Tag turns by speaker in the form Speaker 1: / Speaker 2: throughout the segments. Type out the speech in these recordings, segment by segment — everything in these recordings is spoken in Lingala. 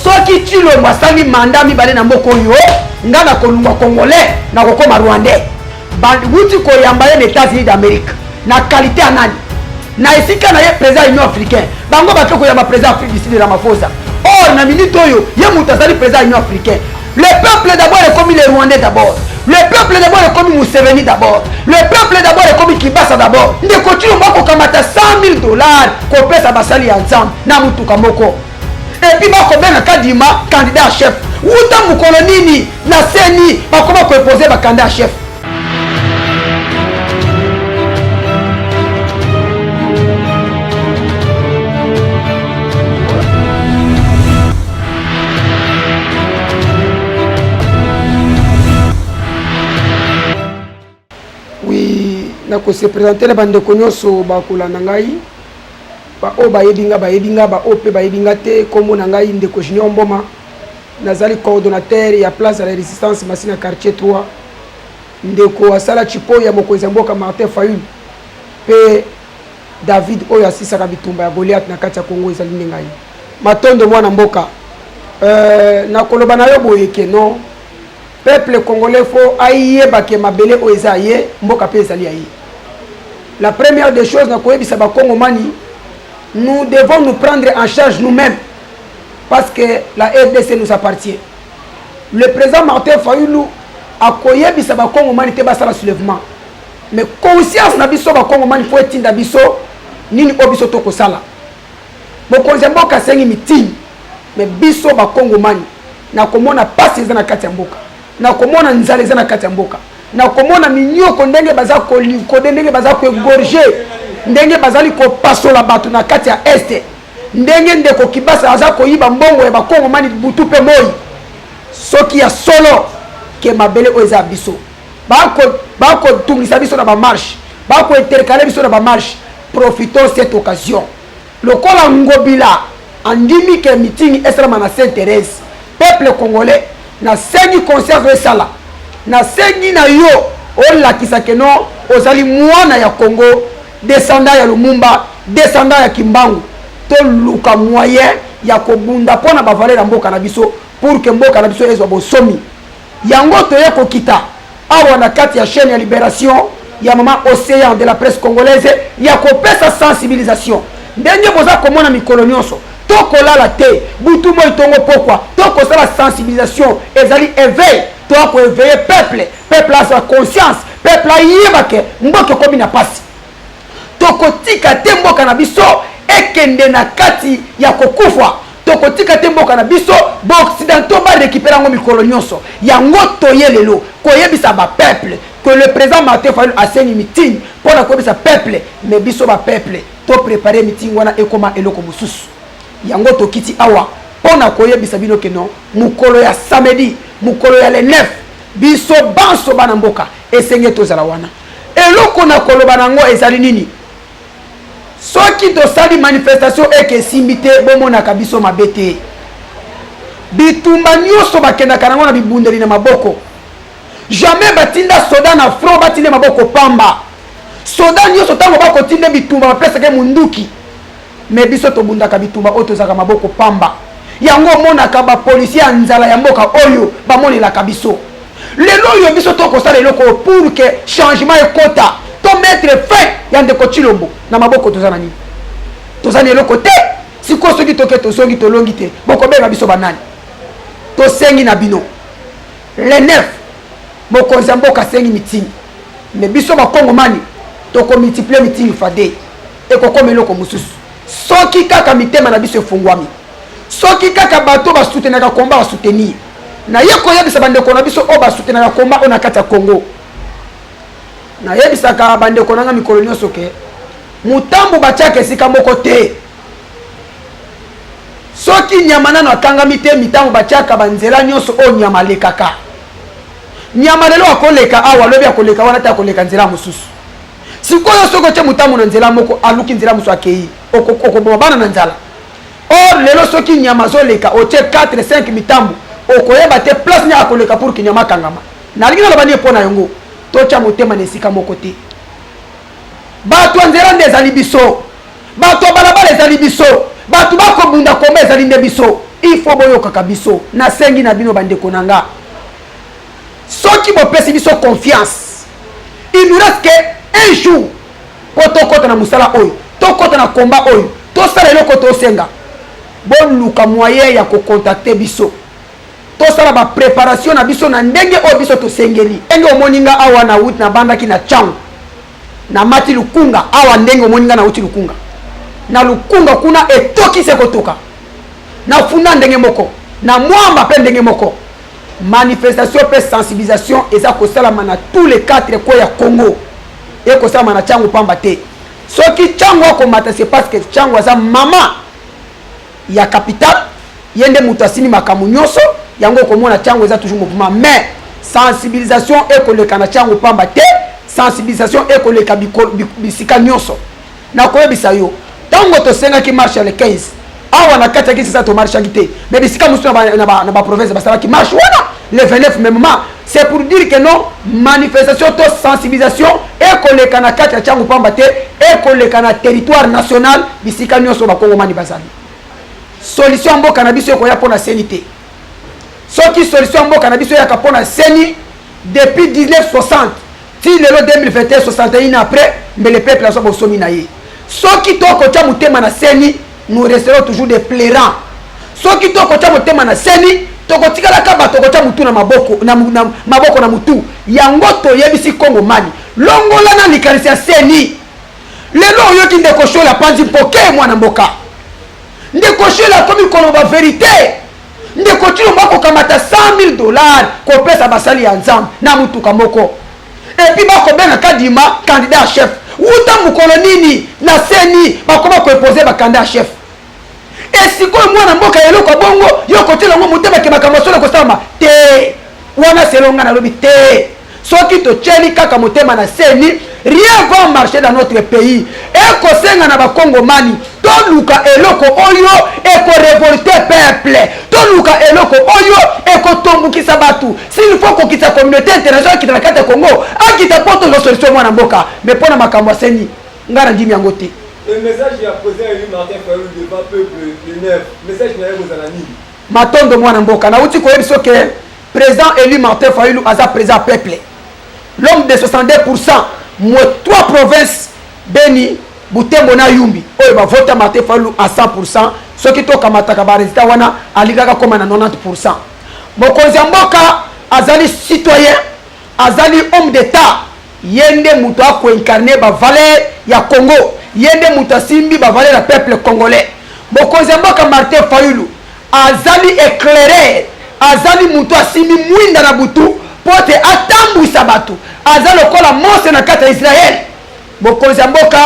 Speaker 1: soki Tshilombo asali mandat mibale na mboko yo nga na kolungwa congolais na kokoma rwandais wuti koyamba ye na États-Unis d'Amérique na qualité ya nani na esika na ye président Union africain bango bake koyamba président Afrique du Sud Ramaphosa or na minute oyo ye mutu azali président Union africain. Le peuple d'abord est comme les Rwandais d'abord. Le peuple d'abord est comme Museveni d'abord. Le peuple d'abord est comme Kibasa d'abord. Ndeko Tshilombo kokamata $100,000 kopesa basali ensemble na mutuka moko. Et puis bakobenga Kadima candidat à chef. Wuta mukolo nini na seni bakoma koposer ba candidat à chef. Nako se présenter les bandes konyoso bakula nangai ba o bayebinga ba ope bayebinga te kombo nangai ndeko Junior Mboma nazali coordonnateur ya place à la résistance Masina quartier 3 ndeko asala chipo ya mokonzi mboka Martin Fayulu pe David oyo asisaka bitumba ya Goliath na kati ya Kongo ezali ngai matondo mwana mboka na koloba na yo boyeke no peuple congolais faut aïe baké mabele oezaye mboka pe ezali aïe. La première des choses na koyebisa ba Kongomani, nous devons nous prendre en charge nous-mêmes parce que la RDC nous appartient. Le président Martin Fayulu a koyebisa ba Kongomani te basala soulèvement. Mais conscience na biso ba Kongomani faut etinda biso nini obiso to kosala. Mokonzi mboka sengi meeting mais biso ba Kongomani na komona pasi na kati ya mboka. Na komona nzaleza na kati ya mboka na komona minyoko ndenge baza koliko ndenge baza ko gorger ndenge bazali ko pasola batu na kati ya este ndenge ndeko Kibasa aza ko yiba mbongo ya bakongomani butu pe moyi soki ya solo ke mabele oza biso bako tungisa biso na ba marche bako intercaler biso na ba marche. Profitons cette occasion lokola ngobila andimi ke meeting esala na Sainte-Thérèse peuple congolais na sengi concert resala na sengi na yo olakisa keno ozali mwana ya Congo descendant ya Lumumba descendant ya Kimbangu to luka moyen ya kobunda pona ba valer ya mboka na biso pour que mboka na biso ezwa bosomi yango to ya kokita awa na kati ya chaîne ya Libération ya mama Océan de la presse congolaise ya kopesa sensibilisation ndenge boza komona mikolo nyonso tokolala te butu moi tongo pokwa tokosala sensibilisation ezali éveil to ko éveiller peuple a sa conscience peuple a yebake mboka komi na pasi tokotika te mboka na biso ekende na kati ya kokufa tokotika te mboka na biso ba occidentaux ba récupérer ngo mikolo nyonso yango toyelelo koyebisa ba peuple que le président Martin Fayulu a seni meeting pour la koyebisa peuple mais biso ba peuple to préparer meeting wana ekoma eloko mususu yango tokiti awa pona koyebisa bino keno mukolo ya samedi mukolo ya le 9 biso banso bana mboka esenge tozala wana eloko na koloba nango ezali nini soki tosali manifestation eke simbite bomonaka biso mabete bitumba nyonso bakendaka nango na bibundeli na maboko jamais batinda soda na front batinde maboko pamba soda nyonso tango bakotinde bitumba bapesaka munduki mais biso tobundaka bitumba oyo tozaka maboko pamba yango monaka ba policier nzala ya mboka oyo bamonelaka biso lelo oyo biso tokosala eloko pour que changement ekota to mettre fin ya ndeko Tshilombo na maboko tozana nini tozana eloko te siko soki toke tosongi tolongi te bokobenga biso banani tosengi na bino le 9 mokonzi ya mboka sengi meeting mais biso bakongomani toko multiplier meeting fade ekokoma eloko mosusu soki kaka mitema na biso efungwami soki kaka bato basoutenaka komba basoutenir na ye koyebisa bandeko na biso o basoutenaka komba ona kati ya Congo na yebisaka bandeko nanga mikolo nyonso ke mutambu batiaka esika moko te soki nyama nano akangami te mitambu batiaka banzela nyonso o nyama lekaka nyama lelo akoleka awa lobi akoleka wana te akoleka nzela mosusu sikoyo soko te mutambu na nzela moko aluki nzela mosusu akei okoboma bana na nzala or lelo soki nyama zoleka otie 4-5 mitambu okoyeba te place ni akoleka pour kinyama kangama nalingi naloba nie pona yango tocha motema na esika moko te bato nzela nde ezali biso bato balabala ezali biso bato bakobunda komba ezali nde biso il faut boyoka kabiso na sengi na bino bandeko nanga soki bopesi biso confiance il nous reste que un jour pour tokota na musala oyo tokota na combat oyo tosala eloko tosenga boluka moyen ya kocontacter biso tosala ba préparation na biso na ndenge oyo biso tosengeli ndenge omoninga awa na wut na bandaki na changu na mati lukunga awa ndenge omoninga na wuti lukunga na lukunga kuna etoki se kotoka na funda ndenge moko na mwamba pe ndenge moko manifestation pe sensibilisation eza kosalama na tous les 4 coins ya Congo et kosalama na changu pamba te soki changu akomata c'est parce que changu aza mama ya capital yende mutasini makamu nyoso yango komona changu eza toujours mouvement mais sensibilisation ekoleka na changu pamba te sensibilisation ekoleka bisika nyoso na koyebisa yo tango tosenga ki marche le 15 awa na kati ki ça to marche te mais bisika musu na ba province basala ki marche wana le 29 même moment c'est pour dire que non manifestation to sensibilisation ekoleka na kati ya changu pamba te ekoleka na territoire national bisika nyoso ba Kongo mani basali solution mboka na biso ekoya pona senité soki solution mboka na biso ya kapona seni depuis 1960 ti lelo 2021 61 après mais le peuple a so bosomi na ye soki toko tia mutema na seni nous resterons toujours des plairants soki toko tia mutema na seni toko tikala kaba toko tia mutu na maboko na maboko na mutu yango to yebisi Kongo mani longola na likanisa seni lelo yoki ndeko shola panzi poke mwana mboka ndeko shola komi koloba vérité ndeko tilo mbako kamata $100,000 kopesa basali ya nzambe na mutuka moko et puis bako benga kadima candidat chef uta mukolo nini na seni bakoma koposer ba candidat chef et sikoyo mwana mboka eloko bongo yoko tilo ngo mutema ke makamosolo kosama te wana selonga na lobi te soki to tcheli kaka mutema na seni rien va marcher dans notre pays et kosenga na ba Kongomani to luka eloko oyo e ko révolter peuple to luka eloko oyo e ko tombukisa batu s'il faut ko kita communauté internationale kita kata Congo akita poto lo solution mwana mboka mais pona makambo seni ngara ndimi yango te.
Speaker 2: Le message ya président Élu Martin Fayulu devant peuple le 9 message na yebo zana nini
Speaker 1: matondo mwana mboka na uti ko yebiso ke président Élu Martin Fayulu aza président peuple l'homme de 62% moi 3 provinces Beni Butembo na Yumbi oyo ba vote Martin Fayulu à 100% soki to kamata ka ba résultat wana aligaka koma na 90%. Mokonzi mboka azali citoyen azali homme d'état yende muto ako incarner ba valeur ya Congo yende muto simbi ba valeur ya peuple congolais. Mokonzi mboka Martin Fayulu azali éclaireur azali muto simbi mwinda na butu pote atambwisa batu azali lokola Mose na kata Israël. Mokonzi mboka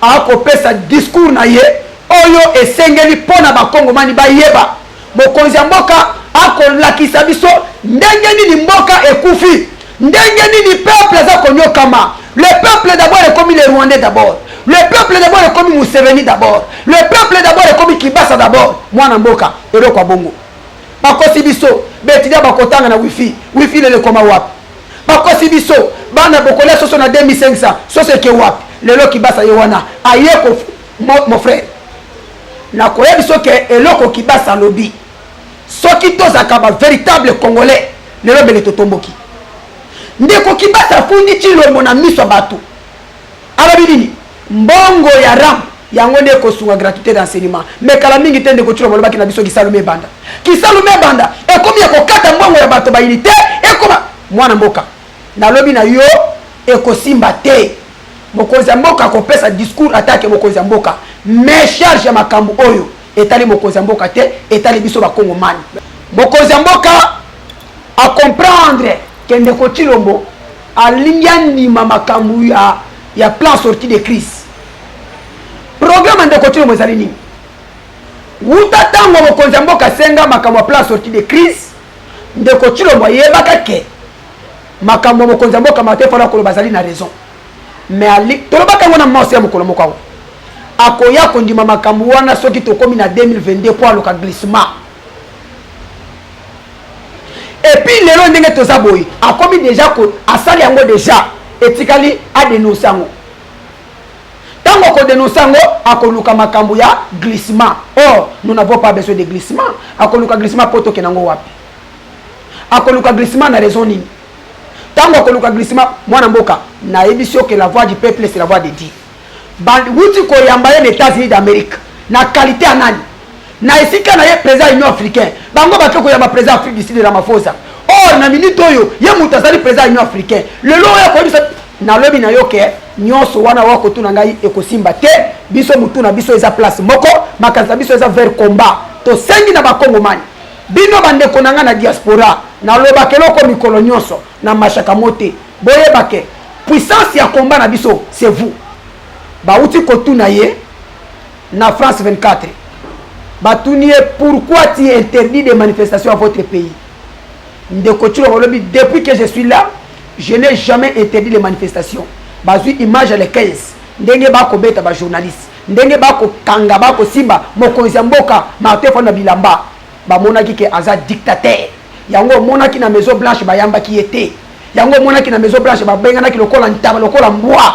Speaker 1: akopesa discours na ye oyo esengeli pona ba Kongomani bayeba. Mokonzi mboka akolakisa biso ndenge nini mboka ekufi ndenge nini peuple za konyokama. Le peuple d'abord est comme les Rwandais d'abord, le peuple d'abord est comme Museveni d'abord, le peuple d'abord est comme Kibasa d'abord. Mwana mboka eloko bongo bakosi biso betidia bakotanga na wifi lele koma wapi bakosi biso bana bokola soso na 2500 soso ke wapi lelo Kibasa ye wana ayeko mon frère na koya biso ke eloko Kibasa lobi soki tozaka ba véritable congolais lelo bele totomboki ndeko Kibasa fundi chilombo na miso batu alobi nini mbongo ya ram yango ndeko sunga gratuité d'enseignement mais kala mingi tende ko chilombo lobaki na biso kisalume banda e komi ya kokata mbongo ya bato ba unité e koma mwana mboka na lobi na yo e ko simba te. Mokonzi mboka kopesa discours attaque mokonzi mboka mais charge ya makambo oyo etali mokonzi mboka te etali biso ba Kongomani. Mokonzi mboka a comprendre que ndeko Chilombo alingi ma makambo ya plan sortie de crise. Programme ndeko Chilombo ezali nini? Wuta tango mokonzi mboka senga makambo plan sortie de crise ndeko Chilombo yebaka ke makambo mokonzi mboka matefala ko bazali na raison. Mais ali tolobaka ngona mose ya mokolo moko akoya kondima makambo wana soki tokomi na 2022 pour aloka glissement. Et puis lelo ndenge toza boyi akomi déjà ko asali yango déjà etikali a dénoncer yango tango tango ko dénoncer ngo akoluka makambo ya glissement. Or nous n'avons pas besoin de glissement. Akoluka glissement poto kenango wapi. Akoluka glissement na raison nini. Tango akoluka glissement mwana mboka na ebisio que la voix du peuple c'est la voix de Dieu. Wuti ko yamba les États-Unis d'Amérique na qualité anani. Na esika na ye président Union africain. Bango ba ko yamba président Afrique du Sud de Ramaphosa. Or na minute oyo ye mutazali président Union africain. Le lo ya ko bisa na lobi na yoke nyonso wana wako tuna ngai ekosimba te biso mutu na biso eza place moko makanza biso eza vers combat to sengi na bakongo mani bino bande konanga na diaspora na loba keloko mikolo nyonso na mashaka mote boye bake puissance ya combat na biso c'est vous ba uti ko tuna ye na France 24 batuniye pourquoi tu interdis des manifestations à votre pays ndeko tshilo lobi depuis que je suis là je n'ai jamais interdit les manifestations. Bazui image les 15. Ndenge bako beta ba journaliste. Ndenge bako kanga bako simba mokonzi mboka Martin Fayulu bilamba. Ba monaki ke aza dictateur. Yango monaki na Maison Blanche ba yamba ki était. Yango monaki na Maison Blanche ba bengana ki lokola ntaba lokola mbwa.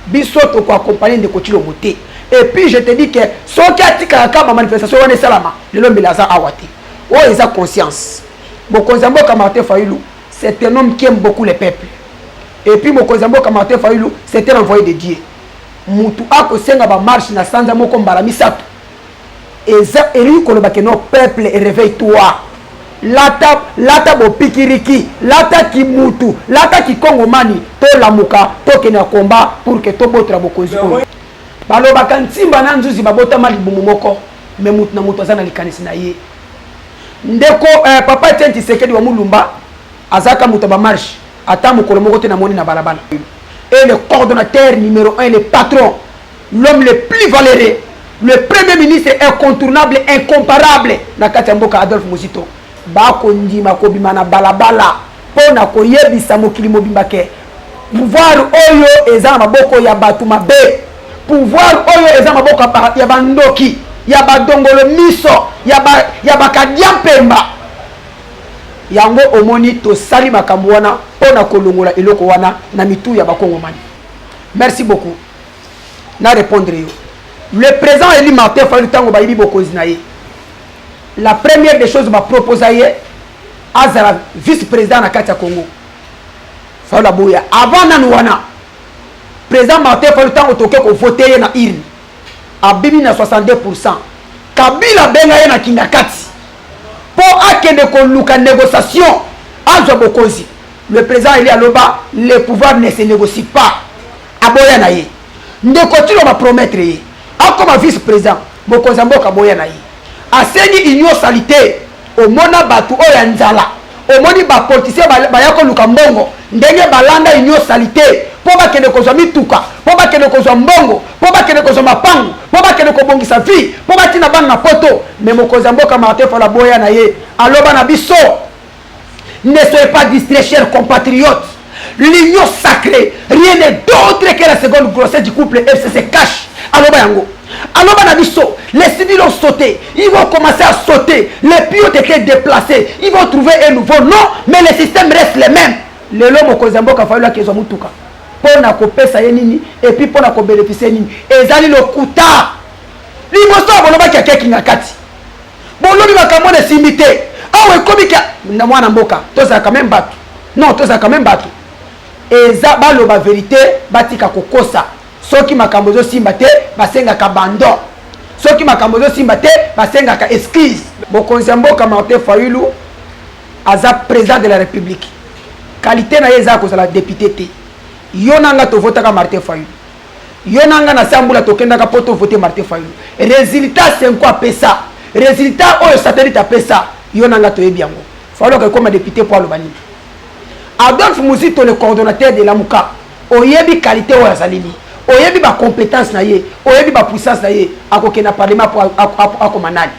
Speaker 1: Biso to ko accompagner de Kotilo Moté. Et puis je te dis que soki atika ka ba manifestation wana salama. Lelo mbela za awati. O eza conscience. Mokonzi mboka Martin Fayulu c'est un homme qui aime beaucoup les peuples. Et puis Mokonzambo Martin Fayulu, c'était l'envoyé de Dieu. Mutu ako senga ba marche na sanza moko mbala misato. Eza eli koloba ke no peuple réveille-toi. Lata bo pikiriki, lata ki mutu, lata ki kongomani, to lamuka, to kena combat pour que to botra bokonzi ko. Baloba kantimba na nzuzi babota mali bumu moko, me mutu na mutu azana likanisi na ye. Ndeko papa Tenti Sekedi wa Mulumba azaka mutaba marche ata mukolo moko te na moni na balabala et le coordonnateur numéro 1 le patron l'homme le plus valeureux le premier ministre incontournable incomparable na kati mboka Adolphe Muzito bako ndima ko bima na balabala pona ko yebisa mokili mobimba ke pouvoir oyo eza maboko ya batu mabe pouvoir oyo eza maboko ya bandoki ya badongolo miso ya bakadiampemba yango omoni to sali makambo wana pona kolongola eloko wana na mitu ya bakongomani. Merci beaucoup. Na répondre yo. Le président Eli Martin Fayulu tango ba yibi bokonzi na ye. La première des choses ba proposer azala vice-président na kati ya Congo. Fayulu boya avant nanu wana. Président Martin Fayulu tango toke ko voter na urne. Abibi na 62%. Kabila benga ye na kingakati. Pour akende ko luka négociation entre bokonzi. Le président Eli Aloba, le pouvoir ne se négocie pas. Aboya na ye. Ndeko tilo ba promettre ye. Akoma vice-président, bokonzi mboka boya na ye. Asengi union salité au mona batu oya nzala. Au moni ba politicien ba yako luka mbongo. Ndenge balanda union salité. Po ba kende ko zami tuka, po ba kende ko mbongo, po ba kende ko mapango, po ba kende ko bongisa vie, po ba tina banga poto. Mais mokonzi mboka Martin Fayulu boya na ye. Aloba na biso. Ne soyez pas distraits, chers compatriotes. L'union sacrée, rien n'est d'autre que la seconde grossesse du couple FCC cache. Aloba yango. Aloba na biso, les civils ont sauté. Ils vont commencer à sauter. Les pieds ont été déplacés. Ils vont trouver un nouveau nom, mais les systèmes restent les mêmes. Le lomo kozamboka Fayulu kezo mutuka. Pona ko pesa yenini et puis pona ko bénéficier nini. Ezali lokuta. Liboso aboloba kia kinga kati. Bolobi bakamone simité. Awe komika na mwana mboka toza quand même batu non toza quand même batu eza baloba vérité batika kokosa soki makambo zo simba te basenga ka bandon soki makambo zo simba te basenga ka excuse bokonzi mboka Martin Fayulu aza président de la République qualité na yeza ko la député te yonanga to vota ka Martin Fayulu yonanga na sambula to kenda ka poto voter Martin Fayulu résultat c'est quoi pesa résultat oyo satellite a pesa yonanga to ebiango falo que comme député pour le bani Adolphe Muzito le coordonnateur de la Muka oyebi qualité o yazalini oyebi ba compétence na ye oyebi ba puissance na ye akoke na parlement pour akomanani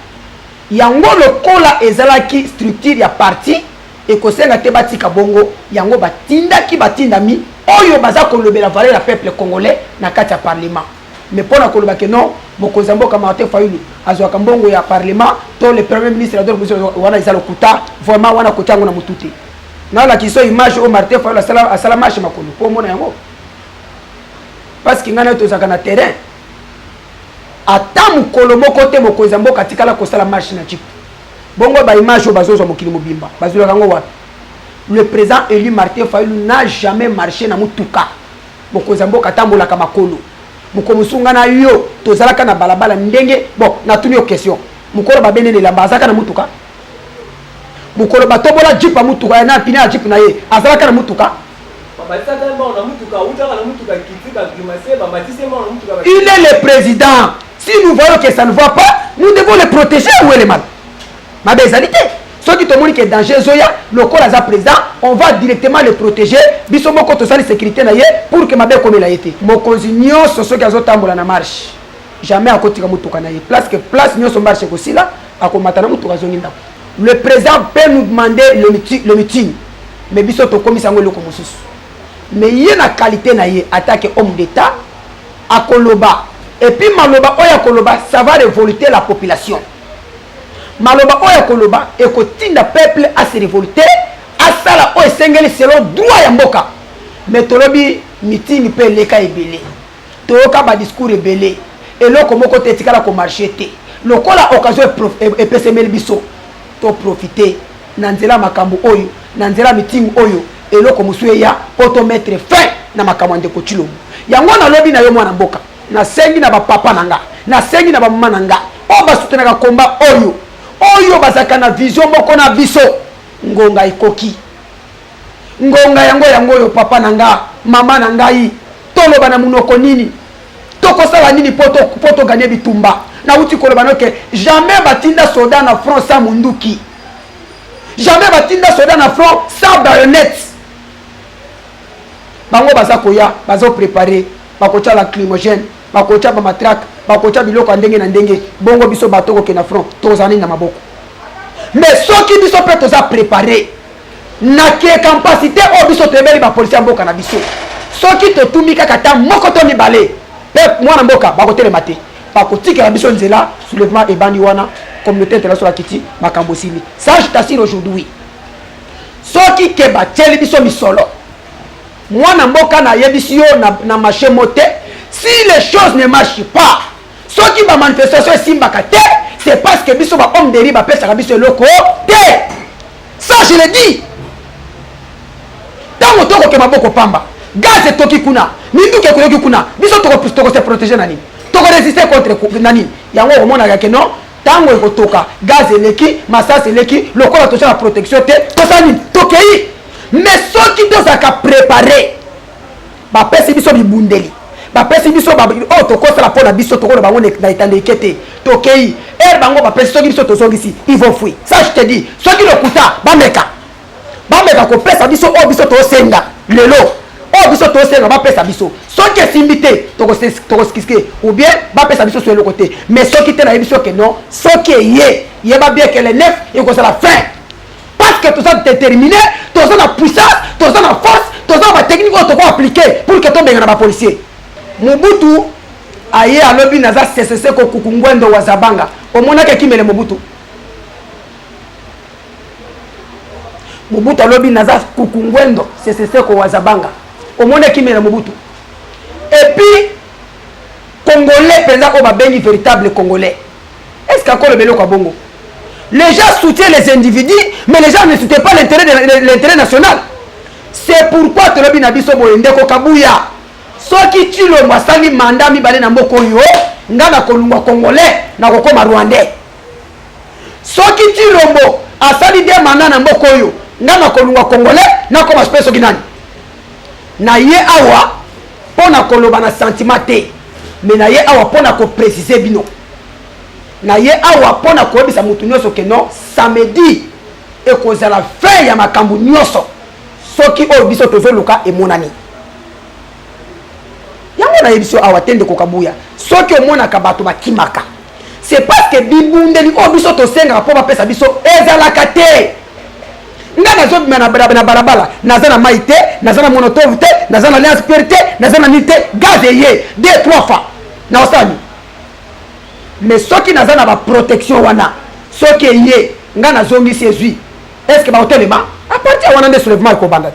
Speaker 1: yango lokola ezalaki structure ya parti et kosenga te batika bongo yango batinda mi oyo baza kolobela valeur la peuple congolais na kati ya parlement mais pour nakoloba que non mokonzi mboka Martin Fayulu azwaka mbongo ya parlement to le premier ministre Adolphe Muzito wana izalo kuta vraiment wana kotango na mututi na la kiso image au Martin Fayulu asala marche makolo po mona yango parce que ngana to zaka na terrain ata mokolo moko te mokonzi mboka tikala kosala marche na jipe bongo ba image o bazozwa mokili mobimba bazolaka ngo wapi. Le président élu Martin Fayulu n'a jamais marché na mutuka mokonzi mboka tambolaka makolo mokomusunga na yo tozalaka na balabala ndenge bon natuni yo question mokolo babene le lamba azaka na mutuka mokolo batobola jipe a mutuka na pina jipe na ye azalaka na mutuka. Il est le président. Si nous voyons que ça ne va pas, nous devons le protéger. Où est le mal? Ma bézalité. Ceux qui te montrent que danger Zoya, le corps à président, on va directement le protéger. Bissomo koto sali sécurité na ye pour que ma bé comme il a été. Mon consignio sur ceux qui ont tambola na marche. Jamais à côté de mutuka na ye. Place nyo son marche aussi là. À combattre na mutuka zonginda. Le président peut nous demander le meeting. Mais biso to komi sango le komosusu. Mais il y a une qualité na ye attaque homme d'état à Koloba et puis maloba oya Koloba ça va révolter la population. Maloba oya Koloba et kotinda peuple à se révolter à sala oya sengeli selon droit ya mboka. Mais tolobi meeting pe leka ebele. Toka ba discours ebele et loko moko tetikala ko marché te. Lokola occasion et pesemeli biso to profiter nanzela makambo oyo nanzela meeting oyo eloko musuye ya poto mettre fin na makambo ndeko Chilombo yango na lobi na yo mwana mboka na sengi na ba papa nanga na sengi na ba mama nanga o ba soutenaka komba oyo bazaka na vision moko na biso ngonga ikoki ngonga yango yo papa nanga mama nangai toloba na munoko nini toko sala nini poto gagner bitumba na uti koloba noke jamais batinda soda na front sa munduki jamais batinda soda na front sans baïonnette. Bango baza koya bazo préparer bakocha la climogène bakocha ba matraque bakocha biloko ndenge na ndenge bongo biso batoko ke na front tozani na maboko mais soki biso pe toza préparer na ke capacité o biso tebeli ba policier mboka na biso soki to tumika kata moko to mibale pe mwana mboka bakotele mate bakotika na biso nzela soulèvement et bandi wana communauté internationale kiti makambo sili ça je t'assure aujourd'hui soki ke ba teli biso misolo mwana mboka na yebisio na marché moté si les choses ne marchent pas ceux qui ba manifestation simbaka te c'est parce que biso ba homme de riba pesa biso loko te ça je le dis tango toko ke maboko pamba gaz toki kuna minduke koyoki kuna biso toko se protéger nani toko résister contre nani yango omona ke non tango ekotoka gaz eleki masas eleki lokola tocha la protection te tosani tokei. Mais ceux qui doivent préparer, bah pèse biso bibundeli, bah pèse biso bah oh to kosa la pona biso to ko ba wone na itande kete to kei bango bah pèse ceux qui biso to zongi ils vont fuir. Ça je te dis, ceux qui le kuta ba meka ko pèse biso oh biso to senga lelo oh biso to senga ba pèse biso ceux qui simbité to ko skiske ou bien ba pèse biso sur le côté mais ceux qui te na biso que non ceux qui yé ba bien que les neuf et ko ça la fin. Parce que tout ça est déterminé, tout ça a puissance, tout ça a force, tout ça a technique qu'on doit appliquer pour que tu aies un policier. Mobutu, aye à l'objet naza CCC ko kukungwendo wa Zabanga. Au moins qui mele Mobutu. Mobutu à l'objet naza kukungwendo CCC ko wa Zabanga. Au moins qui mele Mobutu. Et puis Congolais pendant qu'on va béni véritable Congolais. Est-ce qu'encore le belo kwa bongo? Les gens soutiennent les individus, mais les gens ne soutiennent pas l'intérêt national. C'est pourquoi tu l'as dit, Ndeko Kabuya. Ceux qui tuent le Mwasali mandat mi balé na mboko yo, ngana kolumba Congolais, na kokoma Rwandais. Ceux qui tuent le mbo, asali de mandat na mboko yo, ngana kolumba Congolais, na koma speso ginani. Na ye awa, pona koloba na sentiment te, mais na ye awa pona ko préciser bino. Na ye awa pona koyebisa mutu nyonso ke non samedi ekozala fin ya makambo nyonso soki oyo biso tozoluka emonani yango na yebiso awa tende kokabuya soki omonaka bato bakimaka c'est parce que bibundeli oyo biso tosengaka mpo bapesa biso ezalaka te nga nazobima na balabala naza na mai te naza na monotove te naza na alliance pere te naza na nini te gaz eye 2-3 fois na osani. Mais ceux qui n'ont pas de protection, ceux qui sont nga nazongi sezui est-ce que ba hotelema à partir wana de soulèvement ko banda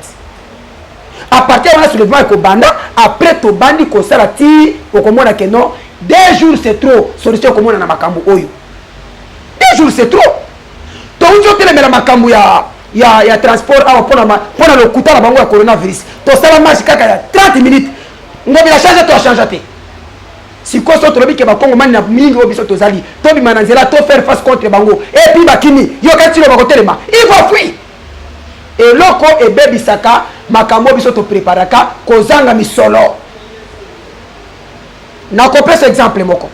Speaker 1: à partir wana soulèvement ko banda après to bandi ko sala ti okomona que non 2 jours c'est trop solution komona na makambo oyo 2 jours c'est trop to unjo telemela makambo ya transport awa pona lokuta na bango ya coronavirus to sala marche kaka ya 30 minutes ngobi la change to change te sikoyo so tolobi ke bakongo mani na mingi oyo biso tozali tobima na nzela to faire face contre bango et puis bakini yo kati lo bakotelema il faut fuir eloko ebebisaka makambo biso to preparaka kozanga misolo na kopesa exemple moko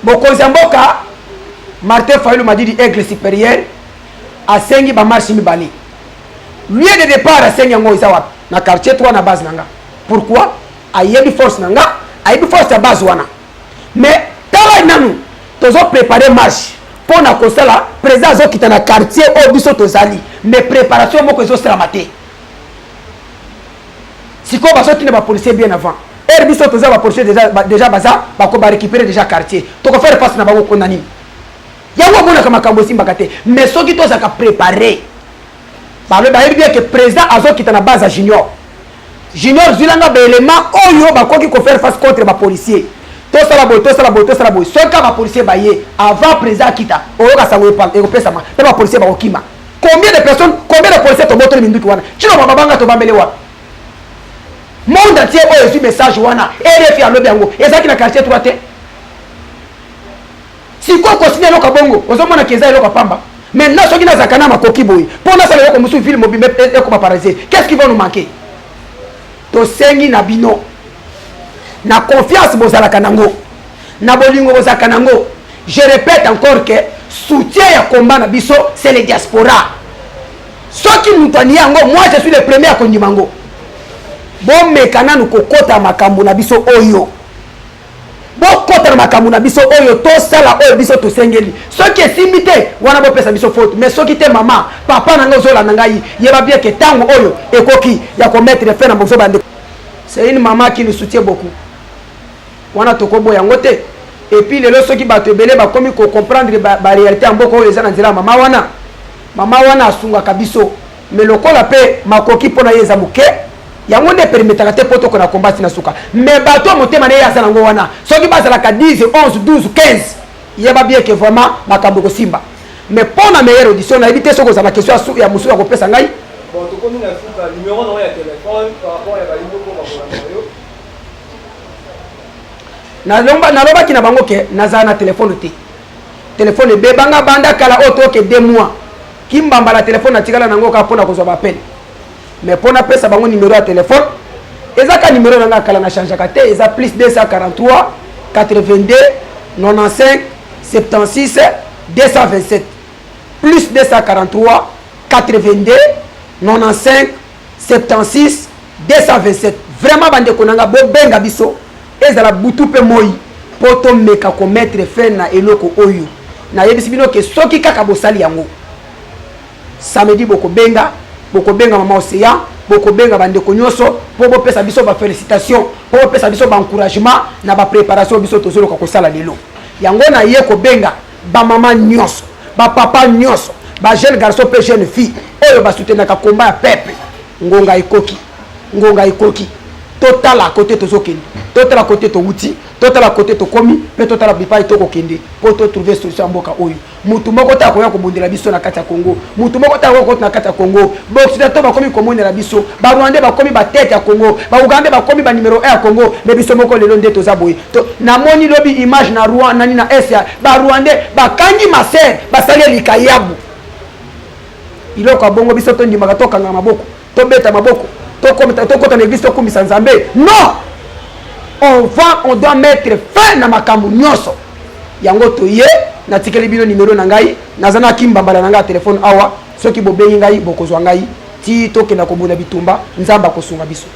Speaker 1: mokonzi ya mboka Martin Fayulu Madidi Aigle supérieur asengi ba marche mibale lieu de départ asengi yango eza wapi na quartier 3 na base nanga pourquoi ayebi force nanga ayebi force ya base wana mais tala nanu tozo préparer marche pour na kosala président azokita na quartier o biso tozali mais préparation moko ezosala te siko bazotina ba policier bien avant biso toza ba policier déjà baza bako ba récupérer déjà quartier to ko faire face na bango kondani yango mona kama makambo simbaka te mais soki toza ka préparer parle ba bien que président azokita na base junior zulanga ba élément oyo bakoki ko faire face contre ba policier to sala boy soka ba policier baye avant président kita oyoka sango e ko pesa ma ba policier ba okima combien de policiers to boto minduki wana chino babanga to bambele wa monde entier oyo su message wana RFI alobi yango ezaki na quartier 3 te siko ko sinya loka bongo ozomona keza loka pamba maintenant soki na zakana makoki boy pour na sala ko musu ville mobile ko ba parasier qu'est-ce qui va nous manquer to sengi na bino na confiance bozala kanango na bolingo bozala kanango je répète encore que soutien ya combat na biso c'est les diaspora soki mutani yango moi je suis le premier à kondimango bon mekana nous kokota makambo na biso oyo bon kota na makambo na biso oyo to sala oyo biso to sengeli soki esimite wana bo pesa biso faute mais soki te mama papa nanga zola nangai yeba bien que tango oyo ekoki ya ko mettre fin na bozo bande c'est une maman qui nous soutient beaucoup wana to ko boya ngote et puis lelo soki bato ebele ba komi ko comprendre ba réalité amboko oyo ezana nzela mama wana asunga kabiso mais lokola pe makoki pona yeza muke yango ne permetaka te poto ko na combat na suka mais bato motema ne yasa nango wana soki bazala ka 10 11 12 15 yeba bien que vraiment makambo ko simba mais pona meilleure audition na éviter soko za ma question ya musu ya ko pesa ngai
Speaker 2: bon to komi na suka numéro na ya téléphone par rapport ya balingo ko ba
Speaker 1: naloba ki na bango ke naza na téléphone te téléphone be banga banda kala auto ke 2 mois kimbamba la téléphone na tikala nango ka pona ko zo ba appel mais pona pesa bango numéro ya téléphone ezaka numéro nanga kala na change ka te eza plus 243 82 95 76 227 plus 243 82 95 76 227 vraiment bande konanga bo benga biso ezala butu pe moi poto meka ko mettre fin na eloko oyo na yebisi bino ke soki kaka bosali yango samedi boko benga mama Océan boko benga bande ko nyoso po bo pesa biso ba félicitations po bo pesa biso ba encouragement na ba préparation biso tozolo ko sala lelo yango na ye ko benga ba mama nyoso ba papa nyoso ba jeune garçon pe jeune fille oyo ba soutenir ka combat ya peuple ngonga ikoki total à côté to zokende total à côté to wuti total à côté to komi pe total à bipai to kokende pour to trouver solution mboka oyo mutu moko ta ko ya ko bondela biso na kati ya Congo mutu moko ta ko na kati ya Congo boxida to ba komi komondela biso ba Rwanda ba komi ba tête ya Congo ba Uganda ba komi ba numéro 1 ya Congo mais biso moko lelo nde to zaboy to na moni lobi image na Rwanda nani na Asia ba Rwanda ba kangi maser ba sale likayabu iloko bongo biso to ndimaka to kanga maboko to beta maboko tokota na église tokumisa nzambe non on doit mettre fin na makambo nyonso yango toye natikeli bino numéro na ngai nazana kimbambala na ngai telefone awa soki bobengi ngai bokozwa ngai ti tokenda kobunda bitumba nzamba kosunga biso